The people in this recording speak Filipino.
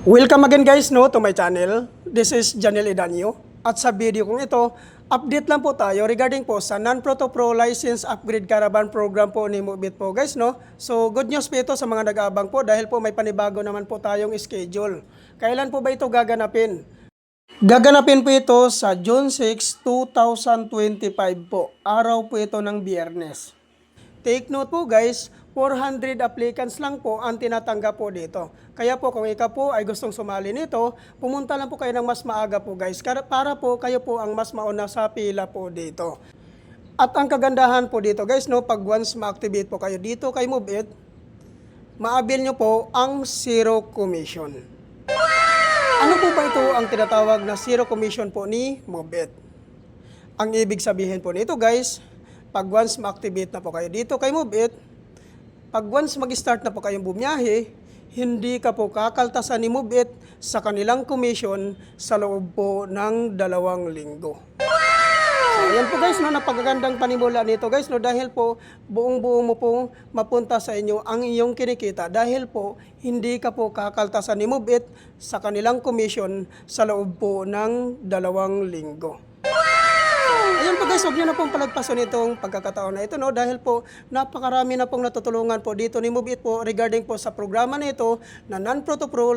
Welcome again guys to my channel. This is Janel Edanio. At sa video kong ito, update lang po tayo regarding po sa non-Proto Pro License Upgrade Caravan Program po ni Mobit po guys So good news po ito sa mga nag-aabang po dahil po may panibago naman po tayong schedule. Kailan po ba ito gaganapin? Gaganapin po ito sa June 6, 2025 po. Araw po ito ng Biyernes. Take note po guys, 400 applicants lang po ang tinatanggap po dito. Kaya po kung ikaw po ay gustong sumali nito, pumunta lang po kayo ng mas maaga po guys para po kayo po ang mas mauna sa pila po dito. At ang kagandahan po dito guys, pag once ma-activate po kayo dito kay Mobit, ma-avail nyo po ang zero commission. Ano po ba ito ang tinatawag na zero commission po ni Mobit? Ang ibig sabihin po nito guys, pag once ma-activate na po kayo dito kay Mobit, pag once mag-start na po kayong bumiyahe, hindi ka po kakaltasan ni Mobit sa kanilang commission sa loob po ng 2 linggo. So, yan po guys, napakagandang panimula nito guys, dahil po buong-buo mo pong mapunta sa inyo ang iyong kinikita dahil po hindi ka po kakaltasan ni Mobit sa kanilang commission sa loob po ng 2 linggo. Ayan po guys, huwag nyo na pong palagpasan itong pagkakataon na ito dahil po napakarami na pong natutulungan po dito ni Mobit po regarding po sa programa na ito na non-Proto Pro